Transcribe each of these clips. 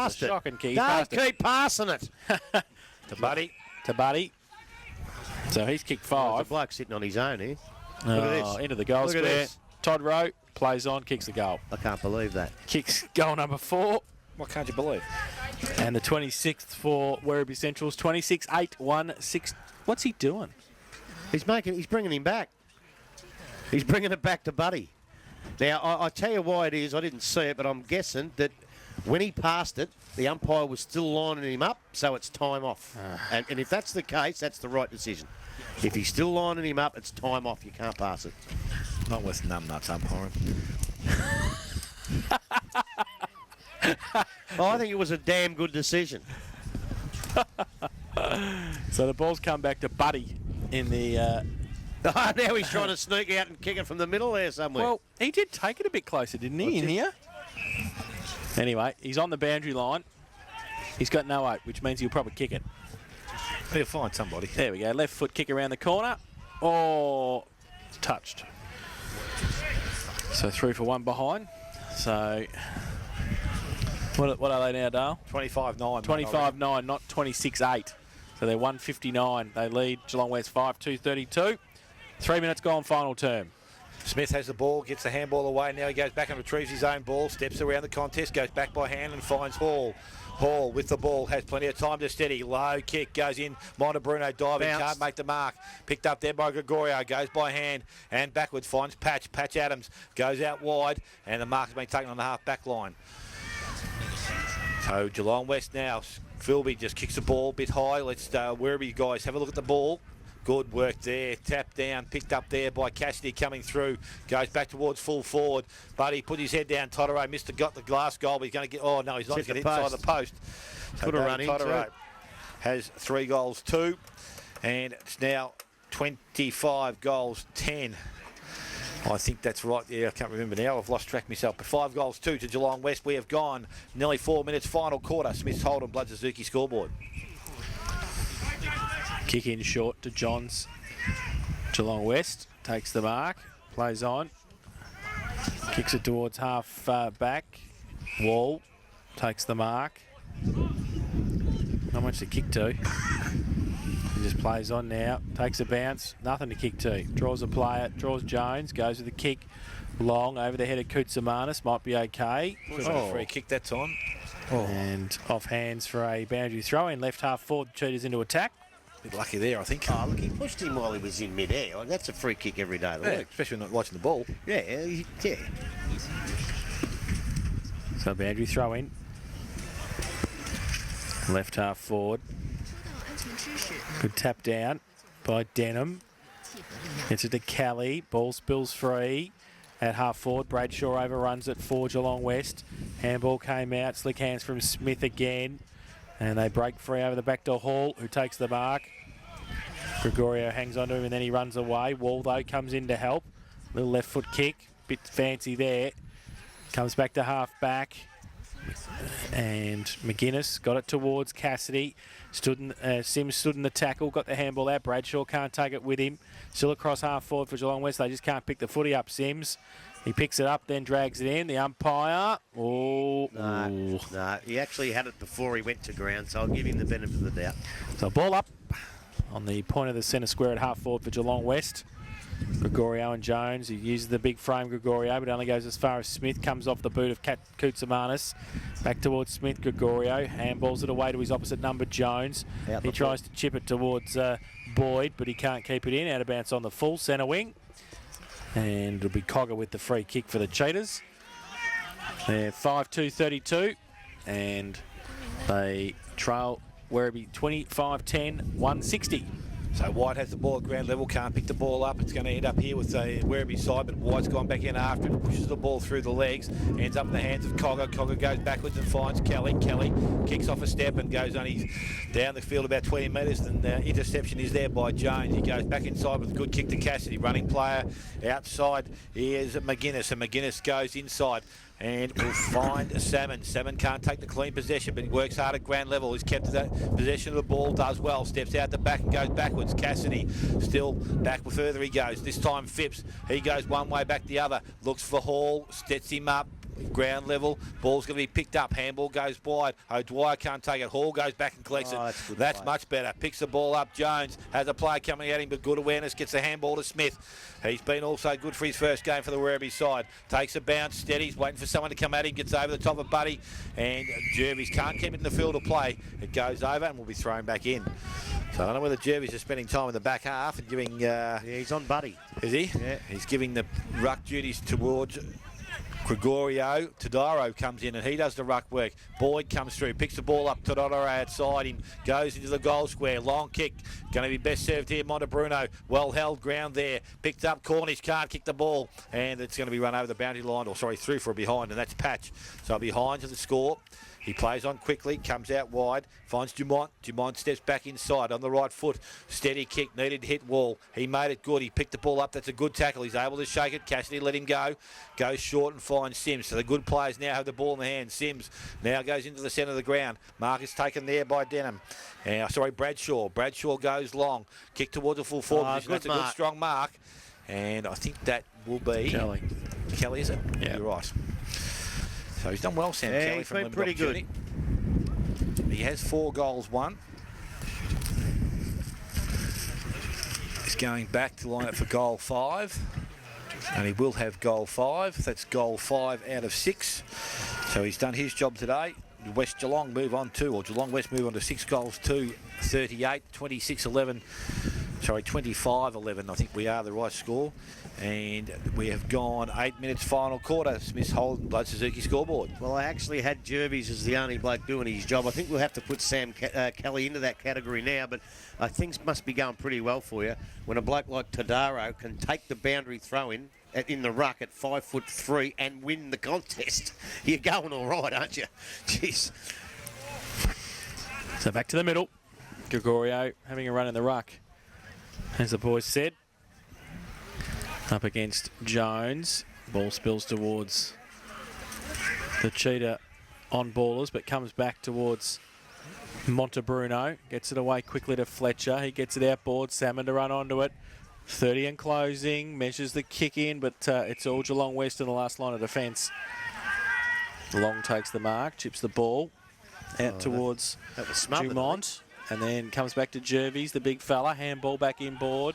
passed it. Shocking kick. Don't keep passing it. To Buddy. So he's kicked 5. There's a bloke sitting on his own here. Look at this. Into the goal Look at square. this. Todd Rowe plays on, kicks the goal. I can't believe that. Kicks goal number 4. What can't you believe? And the 26th for Werribee Central's 26-8-1-6. What's he doing? He's bringing him back. He's bringing it back to Buddy. Now, I tell you why it is. I didn't see it, but I'm guessing that when he passed it, the umpire was still lining him up, so it's time off. And if that's the case, that's the right decision. If he's still lining him up, it's time off. You can't pass it. Not with numbnuts umpiring. I think it was a damn good decision. So the ball's come back to Buddy in the... Now he's trying to sneak out and kick it from the middle there somewhere. Well, he did take it a bit closer, didn't he, in here? Anyway, he's on the boundary line. He's got no 8, which means he'll probably kick it. He'll find somebody. There we go. Left foot kick around the corner. Oh, it's touched. So 3 for 1 behind. So what are they now, Dale? 25-9. 25-9, not 26-8. So they're 159. They lead Geelong West 5-2-32. 3 minutes gone, final term. Smith has the ball, gets the handball away. Now he goes back and retrieves his own ball, steps around the contest, goes back by hand and finds Hall. Hall with the ball, has plenty of time to steady. Low kick, goes in. Monte Bruno diving, can't make the mark. Picked up there by Gregorio, goes by hand and backwards, finds Patch. Patch Adams goes out wide and the mark's been taken on the half-back line. So Geelong West now. Philby just kicks the ball a bit high. Let's Werribee guys have a look at the ball. Good work there. Tapped down, picked up there by Cassidy coming through. Goes back towards full forward. But he put his head down. Totoro got the glass goal, but he's going to get... Oh, no, he's not going to get inside the post. Could have run into Totoro has 3 goals, 2. And it's now 25 goals, 10. I think that's right. Yeah, I can't remember now. I've lost track myself. But 5 goals, 2 to Geelong West. We have gone nearly 4 minutes. Final quarter. Smith's Holden, Blood Suzuki scoreboard. Kick in short to Johns. Geelong West takes the mark, plays on, kicks it towards half back. Wall takes the mark. Not much to kick to. He just plays on now, takes a bounce, nothing to kick to. Draws a player, draws Jones, goes with the kick long over the head of Koutsamanis, might be okay. Free kick that time. And off hands for a boundary throw in, left half forward, Cheetahs into attack. Bit lucky there, I think. Oh, look, he pushed him while he was in mid-air. That's a free kick every day of the week. Especially not watching the ball. Yeah. So boundary throw in. Left half forward. Good tap down by Denham. Gets it to Kelly. Ball spills free at half forward. Bradshaw overruns it for Geelong West. Handball came out. Slick hands from Smith again. And they break free over the back to Hall, who takes the mark. Gregorio hangs on to him and then he runs away. Waldo comes in to help. Little left foot kick. Bit fancy there. Comes back to half back. And McGuinness got it towards Cassidy. Sims stood in the tackle, got the handball out. Bradshaw can't take it with him. Still across half forward for Geelong West. They just can't pick the footy up, Sims. He picks it up, then drags it in. The umpire. No, he actually had it before he went to ground, so I'll give him the benefit of the doubt. So ball up on the point of the centre square at half forward for Geelong West. Gregorio and Jones. He uses the big frame Gregorio, but only goes as far as Smith. Comes off the boot of Koutsamanis. Back towards Smith. Gregorio handballs it away to his opposite number, Jones. He tries to chip it towards Boyd, but he can't keep it in. Out of bounds on the full centre wing. And it'll be Cogger with the free kick for the Cheetahs. They're 5-2-32. And they trail Werribee 25-10, 160. So White has the ball at ground level, can't pick the ball up. It's going to end up here with the Werribee side, but White's gone back in after it, pushes the ball through the legs, ends up in the hands of Cogger. Cogger goes backwards and finds Kelly. Kelly kicks off a step and goes only down the field about 20 metres, and the interception is there by Jones. He goes back inside with a good kick to Cassidy. Running player outside, here's McGuinness, and McGuinness goes inside. And will find Salmon. Salmon can't take the clean possession, but he works hard at ground level. He's kept that possession of the ball, does well. Steps out the back and goes backwards. Cassidy still back further he goes. This time Phipps, he goes one way, back the other. Looks for Hall, sets him up. ground level. Ball's going to be picked up. Handball goes wide. O'Dwyer can't take it. Hall goes back and collects it. That's much better. Picks the ball up. Jones has a player coming at him, but good awareness. Gets the handball to Smith. He's been also good for his first game for the Werribee side. Takes a bounce, steadies, waiting for someone to come at him. Gets over the top of Buddy, and Jervis can't keep it in the field of play. It goes over and will be thrown back in. So I don't know whether Jervis is spending time in the back half and giving... yeah, he's on Buddy. Is he? Yeah. He's giving the ruck duties towards Gregorio. Todaro comes in and he does the ruck work. Boyd comes through, picks the ball up. Todaro outside him, goes into the goal square. Long kick, going to be best served here. Montebruno, well held ground there. Picked up, Cornish can't kick the ball, and it's going to be run over the boundary line, or sorry, through for a behind, and that's Patch. So behind to the score. He plays on quickly, comes out wide, finds Dumont. Dumont steps back inside on the right foot. Steady kick, needed to hit wall. He made it good. He picked the ball up. That's a good tackle. He's able to shake it. Cassidy let him go. Goes short and finds Sims. So the good players now have the ball in the hand. Sims now goes into the centre of the ground. Mark is taken there by Denham. Bradshaw. Bradshaw goes long. Kick towards the full forward position. That's a good strong mark. And I think that will be... Kelly. Kelly, is it? Yeah. You're right. So he's done well, Sam Kelly, he's from been pretty good. He has 4 goals, 1. He's going back to line up for goal 5. And he will have goal 5. That's goal 5 out of 6. So he's done his job today. West Geelong move on to, or Geelong West move on to 6 goals, 2, 38, 26-11. Sorry, 25-11, I think we are the right score. And we have gone 8 minutes final quarter. Smith's Holden Blood Suzuki scoreboard. Well, I actually had Jervis as the only bloke doing his job. I think we'll have to put Sam Kelly into that category now, but things must be going pretty well for you when a bloke like Todaro can take the boundary throw in the ruck at 5'3" and win the contest. You're going all right, aren't you? Jeez. So back to the middle. Gregorio having a run in the ruck, as the boys said. Up against Jones. Ball spills towards the Cheetah on ballers, but comes back towards Montebruno. Gets it away quickly to Fletcher. He gets it outboard. Salmon to run onto it. 30 and closing. Measures the kick in, but it's all Geelong West in the last line of defence. Long takes the mark. Chips the ball out towards Dumont. And then comes back to Jervis, the big fella. Handball back inboard.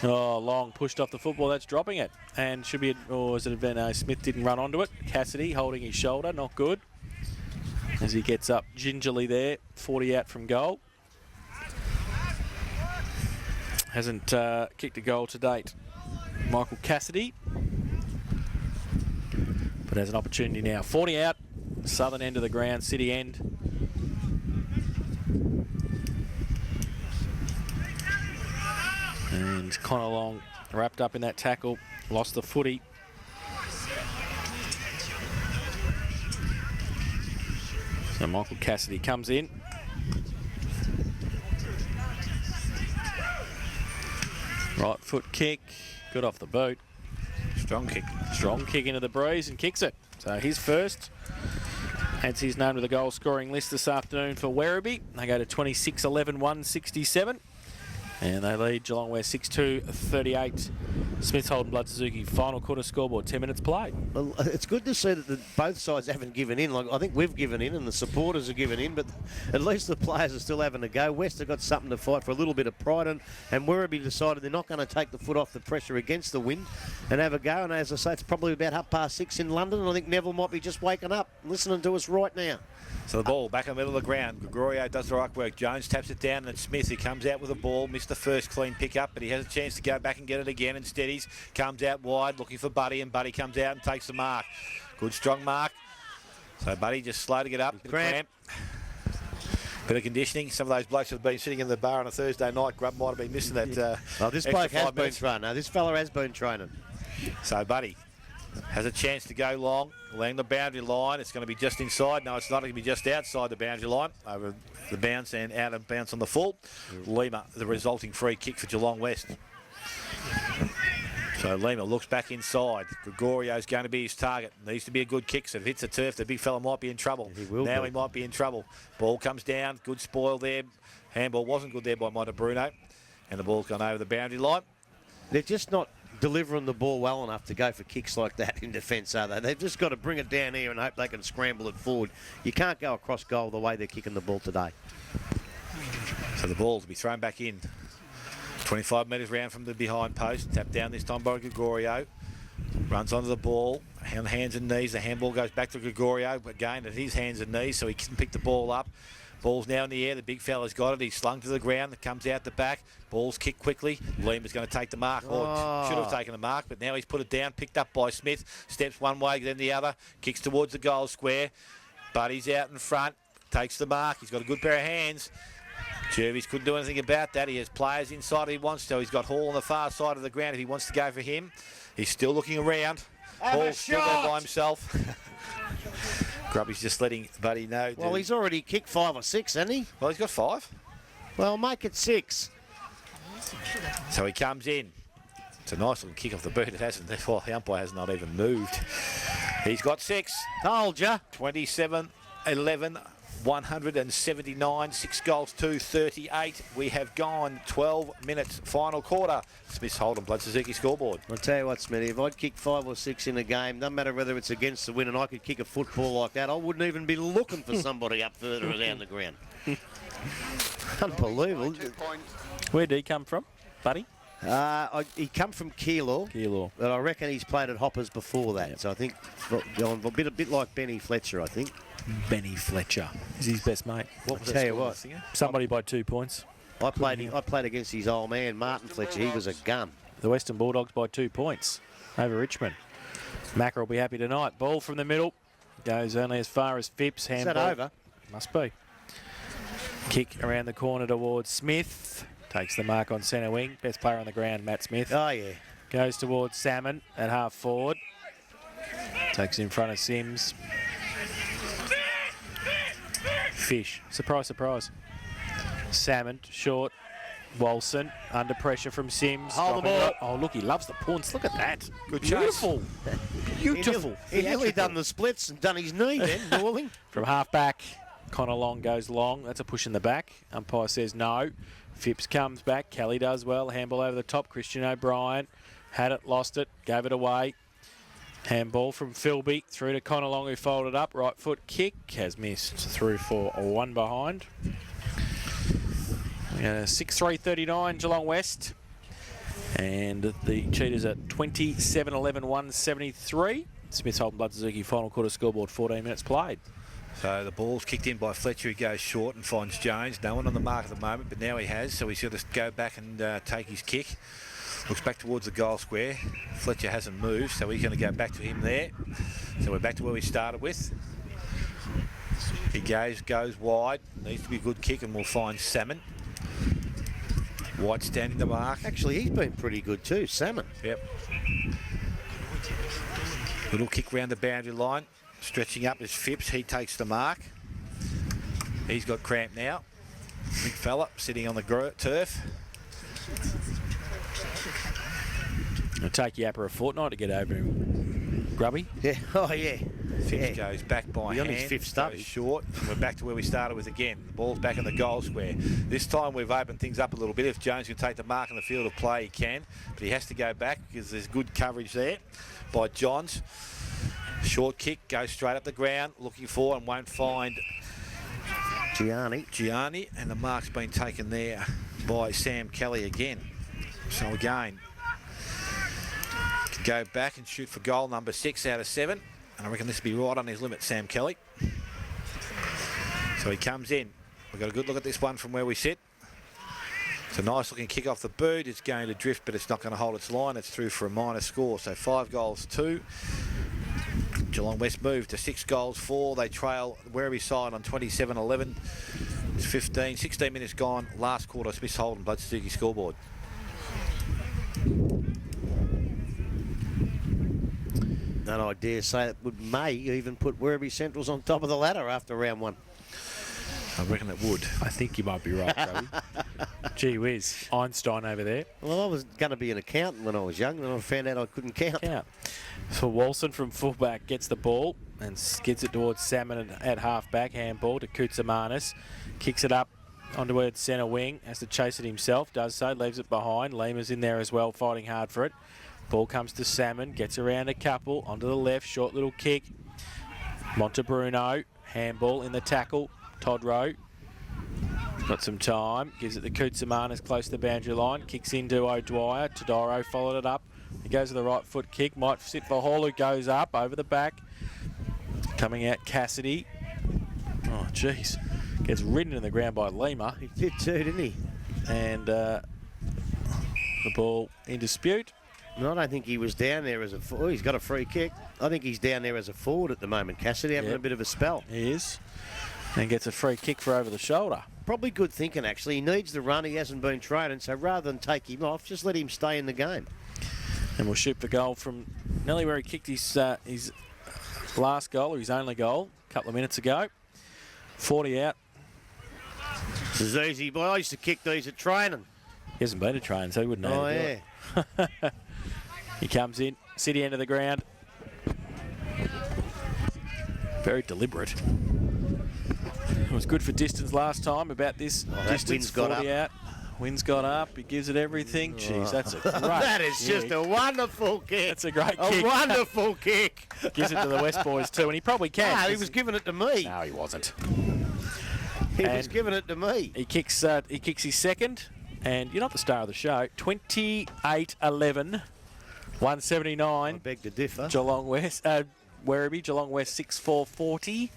Oh, Long pushed off the football. That's dropping it. And should be, or is it been Smith didn't run onto it. Cassidy holding his shoulder, not good. As he gets up gingerly there, 40 out from goal. Hasn't kicked a goal to date, Michael Cassidy. But has an opportunity now. 40 out, southern end of the ground, city end. And Connor Long wrapped up in that tackle, lost the footy. So Michael Cassidy comes in. Right foot kick, good off the boot. Strong kick. Strong kick into the breeze and kicks it. So his first. Adds his name to the goal scoring list this afternoon for Werribee. They go to 26-11, 167. And they lead Geelong West 6-2, 38. Smith Holden Blood Suzuki final quarter scoreboard, 10 minutes played. Well, it's good to see that both sides haven't given in. Like I think we've given in and the supporters have given in, but at least the players are still having a go. West have got something to fight for, a little bit of pride, and Werribee decided they're not going to take the foot off the pressure against the wind and have a go. And as I say, it's probably about 6:30 in London, and I think Neville might be just waking up, listening to us right now. So the ball back in the middle of the ground. Gregorio does the right work. Jones taps it down, and it's Smith who comes out with the ball. Missed the first clean pick up, but he has a chance to go back and get it again and steadies. Comes out wide looking for Buddy, and Buddy comes out and takes the mark. Good strong mark. So Buddy just slow to get up. Cramp. Bit of conditioning. Some of those blokes have been sitting in the bar on a Thursday night. Grub might have been missing that. This bloke has been training. Now, this fella has been training. So Buddy has a chance to go long, along the boundary line. It's going to be just inside. No, it's not going to be just outside the boundary line. Over the bounce and out of bounce on the full. Lima, the resulting free kick for Geelong West. So Lima looks back inside. Gregorio's going to be his target. Needs to be a good kick. So if it hits the turf, the big fella might be in trouble. He might be in trouble. Ball comes down. Good spoil there. Handball wasn't good there by Montebruno. And the ball's gone over the boundary line. They're just not delivering the ball well enough to go for kicks like that in defence, are they? They've just got to bring it down here and hope they can scramble it forward. You can't go across goal the way they're kicking the ball today. So the ball to be thrown back in. 25 metres round from the behind post. Tapped down this time by Gregorio. Runs onto the ball. On hands and knees. The handball goes back to Gregorio. Again, at his hands and knees, so he can pick the ball up. Ball's now in the air. The big fella's got it. He's slung to the ground. It comes out the back. Ball's kicked quickly. Lima's going to take the mark. Or should have taken the mark, but now he's put it down. Picked up by Smith. Steps one way, then the other. Kicks towards the goal square. Buddy's out in front. Takes the mark. He's got a good pair of hands. Jervis couldn't do anything about that. He has players inside if he wants to. He's got Hall on the far side of the ground if he wants to go for him. He's still looking around. Hall's still there by himself. Grubby's just letting Buddy know. Well, he's already kicked 5 or 6, hasn't he? Well, he's got 5. Well, make it 6. So he comes in. It's a nice little kick off the boot. It hasn't. Well, the umpire has not even moved. He's got 6. Told ya. 27-11. 179, 6 goals, 238. We have gone 12 minutes, final quarter. Smith's Holden Blood Suzuki scoreboard. I'll tell you what, Smitty, if I'd kick 5 or 6 in a game, doesn't matter whether it's against the win and I could kick a football like that, I wouldn't even be looking for somebody up further down the ground. Unbelievable. Where did he come from, Buddy? He come from Geelong, but I reckon he's played at Hoppers before that. Yep. So I think going a bit like Benny Fletcher, I think. Benny Fletcher is his best mate. What was tell you what, somebody by 2 points. I played against his old man, Martin Fletcher. He was a gun. The Western Bulldogs by 2 points over Richmond. Macca will be happy tonight. Ball from the middle. Goes only as far as Phipps. Is that over? Must be. Kick around the corner towards Smith. Takes the mark on centre wing. Best player on the ground, Matt Smith. Oh, yeah. Goes towards Salmon at half forward. Takes in front of Sims. Fish. Surprise, surprise. Salmon, short. Walson, under pressure from Sims. Hold the ball. Oh, look, he loves the punts. Look at that. Good Beautiful. Beautiful. He nearly done the splits and done his knee then, Norling. From half back, Connor Long goes long. That's a push in the back. Umpire says no. Phipps comes back. Kelly does well. Handball over the top. Christian O'Brien had it, lost it, gave it away. Handball from Philby through to Connor Long, who folded up. Right foot kick has missed through for a 1 behind. 6-3-39 Geelong West. And the Cheetahs at 27-11, 173. Smith's Holden Blood Suzuki final quarter scoreboard, 14 minutes played. So the ball's kicked in by Fletcher. He goes short and finds Jones. No one on the mark at the moment, but now he has. So he's got to go back and take his kick. Looks back towards the goal square. Fletcher hasn't moved, so he's going to go back to him there. So we're back to where we started with. He goes wide. Needs to be a good kick, and we'll find Salmon. White standing the mark. Actually, he's been pretty good too, Salmon. Yep. Little kick round the boundary line. Stretching up is Phipps. He takes the mark. He's got cramp now. Big fella sitting on the turf. It'll take Yapper a fortnight to get over him. Grubby? Yeah. Oh, yeah. Phipps goes back by hand. On his fifth stub. Short. And we're back to where we started with again. The ball's back in the goal square. This time we've opened things up a little bit. If Jones can take the mark in the field of play, he can. But he has to go back because there's good coverage there by Johns. Short kick, goes straight up the ground, looking for and won't find Gianni. And the mark's been taken there by Sam Kelly again. So again, can go back and shoot for goal number 6 out of 7. And I reckon this will be right on his limit, Sam Kelly. So he comes in. We've got a good look at this one from where we sit. It's a nice looking kick off the boot. It's going to drift, but it's not going to hold its line. It's through for a minor score. So 5 goals, 2. Geelong West move to 6 goals, 4. They trail Werribee side on 27-11. It's 16 minutes gone. Last quarter, Smith's Holden Blood Suzuki scoreboard. And I dare say it may even put Werribee Centrals on top of the ladder after round 1. I reckon it would. I think you might be right, Grubby. Gee whiz, Einstein over there. Well, I was going to be an accountant when I was young, and I found out I couldn't count. So Walson from fullback gets the ball and skids it towards Salmon at half-back. Handball to Koutsamanis. Kicks it up onto where centre wing. Has to chase it himself. Does so. Leaves it behind. Lima's in there as well, fighting hard for it. Ball comes to Salmon, gets around a couple, onto the left, short little kick. Montebruno, handball in the tackle. Todro got some time, gives it to Koutsamanis close to the boundary line, kicks into O'Dwyer. Todoro followed it up. He goes to the right foot kick, might sit for Hall, who goes up over the back. Coming out Cassidy. Oh, jeez. Gets ridden in the ground by Lima. He did too, didn't he? And the ball in dispute. No, I don't think he was down there as a forward. He's got a free kick. I think he's down there as a forward at the moment. Cassidy having a bit of a spell. He is. And gets a free kick for over the shoulder. Probably good thinking, actually. He needs the run. He hasn't been training, so rather than take him off, just let him stay in the game. And we'll shoot for goal from nearly where he kicked his last goal, or his only goal, a couple of minutes ago. 40 out. This is easy, boy. I used to kick these at training. He hasn't been to train, so he wouldn't know how to do it. He comes in, city end of the ground. Very deliberate. It was good for distance last time, about this distance, wind's got 40 out. Wind's got up, he gives it everything. Jeez, that's a great That is just a wonderful kick. That's a great kick. A wonderful kick. Gives it to the West boys too, and he probably can. Ah, he was giving it to me. No, he wasn't. He was giving it to me. He kicks his second, and you're not the star of the show. 28-11, 179. I beg to differ. Geelong West, Werribee, Geelong West 6-4-40.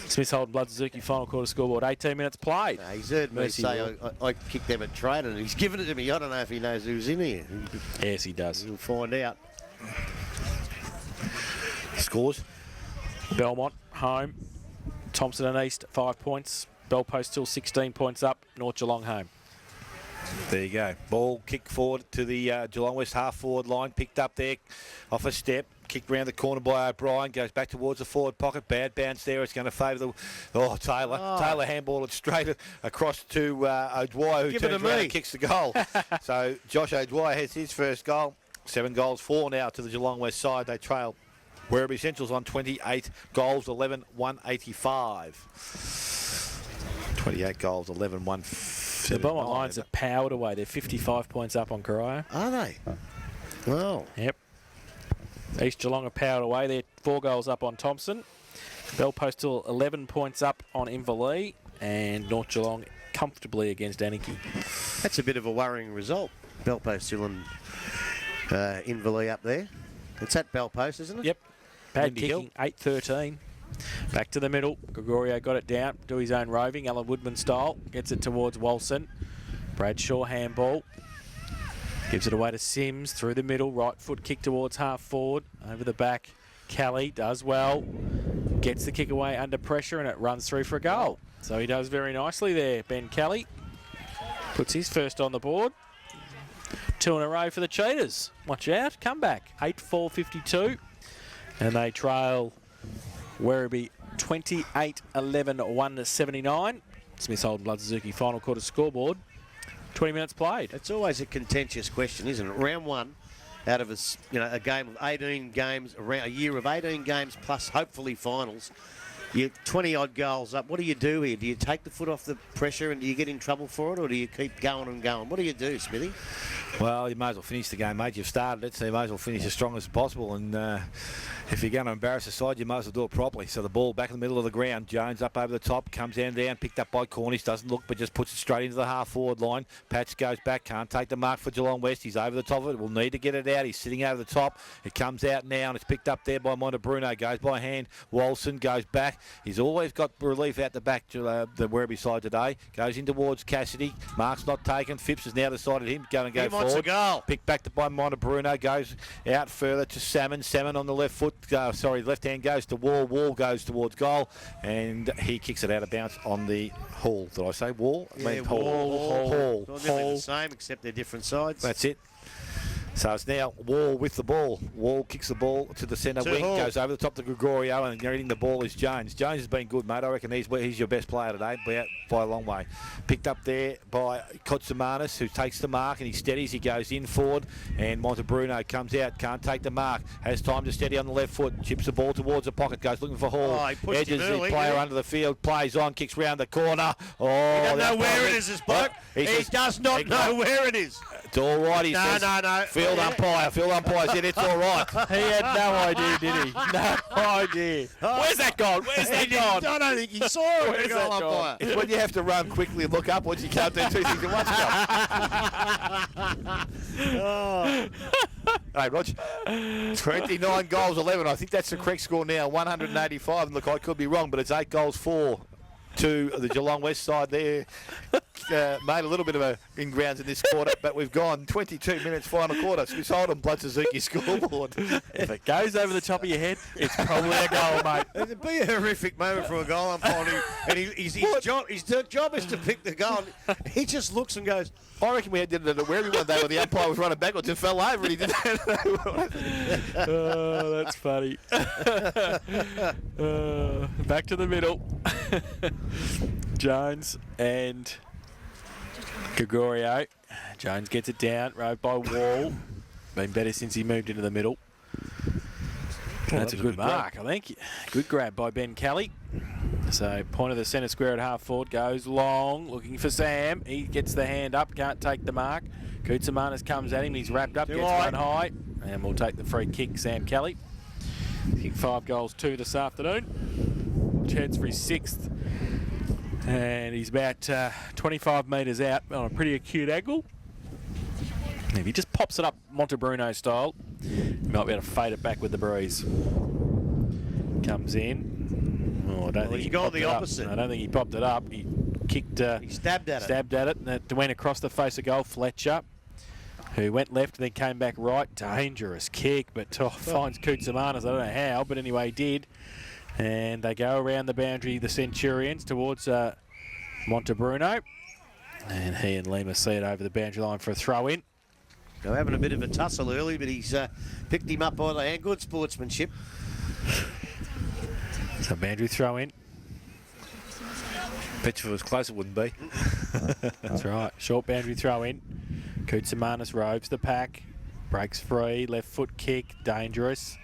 Smith Holden Blood Suzuki final quarter scoreboard. 18 minutes played. No, he's heard me Mercy say I kicked them at training, and he's given it to me. I don't know if he knows who's in here. Yes, he does. We'll find out. Scores. Belmont home. Thompson and East 5 points. Bell Post still 16 points up. North Geelong home. There you go. Ball kicked forward to the Geelong West half-forward line. Picked up there off a step. Kicked round the corner by O'Brien. Goes back towards the forward pocket. Bad bounce there. It's going to favour the... Taylor. Oh. Taylor handball it straight across to O'Dwyer, who turns around and kicks the goal. So Josh O'Dwyer has his first goal. 7 goals, 4 now to the Geelong West side. They trail Werribee Central's on 28 goals, 11, 185. 28 goals, 11, 1. The Belmont Lions have powered away. They're 55 points up on Corio. Are they? Well. Yep. East Geelong have powered away. They're 4 goals up on Thompson. Bell Post still 11 points up on Inverleigh. And North Geelong comfortably against Anarchy. That's a bit of a worrying result. Bell Post still in Inverleigh up there. It's at Bell Post, isn't it? Yep. Bad Windy kicking, 8-13. Back to the middle. Gregorio got it down. Do his own roving, Alan Woodman style. Gets it towards Walson. Bradshaw handball. Gives it away to Sims through the middle. Right foot kick towards half forward. Over the back. Kelly does well. Gets the kick away under pressure and it runs through for a goal. So he does very nicely there, Ben Kelly. Puts his first on the board. 2 in a row for the Cheetahs. Watch out. Comeback. 8-4-52. And they trail Werribee 28-11, 179. Smith Holden Blood Suzuki final quarter scoreboard. 20 minutes played. It's always a contentious question, isn't it? Round one, out of a game of 18 games, a year of 18 games plus hopefully finals. You're 20-odd goals up. What do you do here? Do you take the foot off the pressure and do you get in trouble for it, or do you keep going and going? What do you do, Smithy? Well, you may as well finish the game, mate. You've started it, so you may as well finish as strong as possible. And if you're going to embarrass the side, you might as well do it properly. So the ball back in the middle of the ground. Jones up over the top, comes down, picked up by Cornish. Doesn't look, but just puts it straight into the half-forward line. Patch goes back, can't take the mark for Geelong West. He's over the top of it. Will need to get it out. He's sitting over the top. It comes out now, and it's picked up there by Montebruno. Goes by hand. Walson goes back. He's always got relief out the back to the Werribee side today. Goes in towards Cassidy. Mark's not taken. Phipps has now decided him going to go forward. Wants a goal. Picked back by Montebruno. Goes out further to Salmon. Salmon on the left foot. Left hand goes to Wall. Wall goes towards goal. And he kicks it out of bounds on the Hall. Did I say Wall? Yeah, Hall. It's nearly the same, except they're different sides. That's it. So it's now Wall with the ball. Wall kicks the ball to the centre wing, Hall. goes over the top to Gregorio, and getting the ball is Jones. Jones has been good, mate. I reckon he's your best player today, by a long way. Picked up there by Koutsamanis, who takes the mark, and he steadies. He goes in forward, and Montebruno comes out, can't take the mark. Has time to steady on the left foot, chips the ball towards the pocket, goes looking for Hall. Oh, he pushed Edges him early, the player yeah. under the field, plays on, kicks round the corner. Oh, He doesn't that's know where lovely. it is, this bloke. He does not know where it is. It's all right, he says. No. Field umpire said it's all right. He had no idea, did he? No idea. Where's that gone? Where's that gone? I don't think he saw it. Where's that gone? It's when you have to run quickly and look upwards, you can't do two things at once. Hey, Rog, 29 goals, 11. I think that's the correct score now, 185. Look, I could be wrong, but it's 8 goals, 4 to the Geelong West side there. Made a little bit of a in-grounds in this quarter, but we've gone 22 minutes final quarter. So we sold them Blood Suzuki scoreboard. If it goes over the top of your head, it's probably a goal, mate. It'd be a horrific moment for a goal umpire, and his job is to pick the goal. He just looks and goes. I reckon we did it at Werribee one day where the umpire was running backwards and fell over and he did that. Oh, that's funny. Back to the middle. Jones and Gregorio. Jones gets it down, rode by Wall. Been better since he moved into the middle. That's a good mark, I think. Good grab by Ben Kelly. So point of the centre square at half forward, goes long, looking for Sam. He gets the hand up, can't take the mark. Koutsamanis comes at him, he's wrapped up, gets one high, and we'll take the free kick, Sam Kelly. Kick 5 goals 2 this afternoon. Chance for his 6th. And he's about 25 metres out on a pretty acute angle. If he just pops it up Montebruno style, he might be able to fade it back with the breeze. Comes in. Oh, I don't think he's gone the opposite. I don't think he popped it up. He kicked. He stabbed at it. And it went across the face of goal. Fletcher, who went left and then came back right. Dangerous kick, but finds Koutsamanis. I don't know how, but anyway, he did. And they go around the boundary, the Centurions, towards Montebruno. And he and Lima see it over the boundary line for a throw-in. They're having a bit of a tussle early, but he's picked him up by the hand. Good sportsmanship. So boundary throw-in. Bet you if it was close, it wouldn't be. That's right. Short boundary throw-in. Koutsamanis robes the pack. Breaks free. Left foot kick. Dangerous.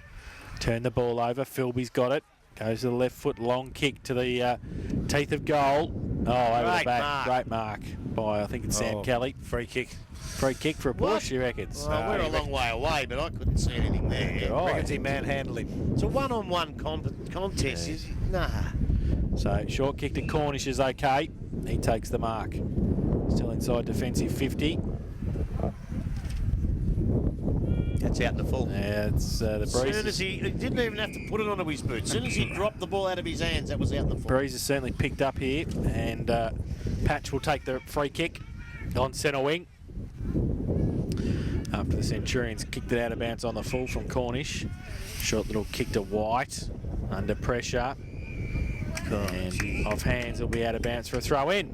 Turn the ball over. Philby's got it. Goes to the left foot, long kick to the teeth of goal. Oh, over the back. Great mark by, I think it's Sam Kelly. Free kick. Free kick for a push, he reckons. Well, we're a long way away, but I couldn't see anything there. Yeah, reckons he manhandled him. It's a one-on-one contest. Yeah. Nah. So, short kick to Cornish is okay. He takes the mark. Still inside defensive 50. That's out in the full. Yeah, it's the breeze. As soon as he didn't even have to put it onto his boot. As soon as he dropped the ball out of his hands, that was out in the full. Breeze has certainly picked up here, and Patch will take the free kick on centre wing. After the Centurions kicked it out of bounds on the full from Cornish. Short little kick to White, under pressure. And off hands, will be out of bounds for a throw in.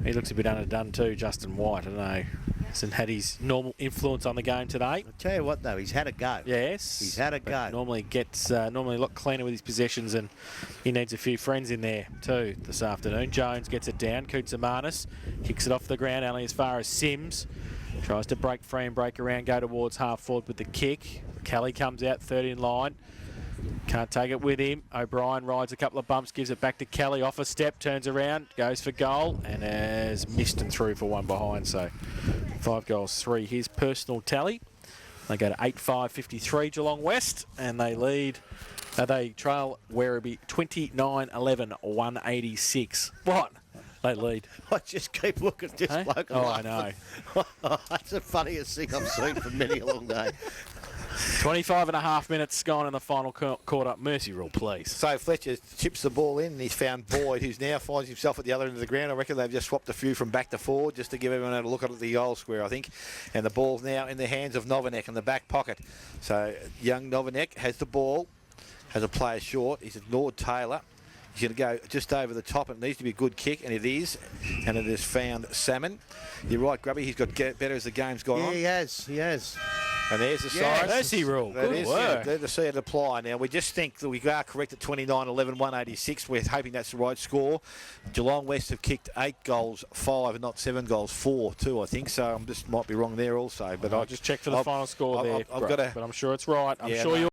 He looks a bit underdone too, Justin White. I don't know. Hasn't had his normal influence on the game today. I'll tell you what though, he's had a go. Yes. He's had a go. Normally gets normally a lot cleaner with his possessions, and he needs a few friends in there too this afternoon. Jones gets it down. Koutsamanis kicks it off the ground only as far as Sims. Tries to break free and break around, go towards half forward with the kick. Kelly comes out, third in line. Can't take it with him. O'Brien rides a couple of bumps, gives it back to Kelly. Off a step, turns around, goes for goal, and has missed and through for one behind. So 5 goals, 3 his personal tally. They go to 8-5-53 Geelong West, and they lead. They trail Werribee 29-11-186. What? They lead. I just keep looking at this bloke. Oh, I know. That's the funniest thing I've seen for many a long day. 25 and a half minutes gone in the final quarter. Mercy rule, please. So Fletcher chips the ball in, and he's found Boyd, who's now finds himself at the other end of the ground. I reckon they've just swapped a few from back to forward just to give everyone a look at the goal square, I think. And the ball's now in the hands of Novanek in the back pocket. So young Novanek has the ball, has a player short. He's ignored Taylor. He's going to go just over the top. It needs to be a good kick, and it is. And it has found Salmon. You're right, Grubby. He's got better as the game's gone on. He has. He has. And there's the sign. Mercy rule. Good work. There to see it apply. Now, we just think that we are correct at 29-11-186. We're hoping that's the right score. Geelong West have kicked 8 goals, 5, and not 7 goals, 4 too, I think. So I just might be wrong there also. But I'll just check for the final score there. I've got to, but I'm sure it's right. I'm yeah, sure you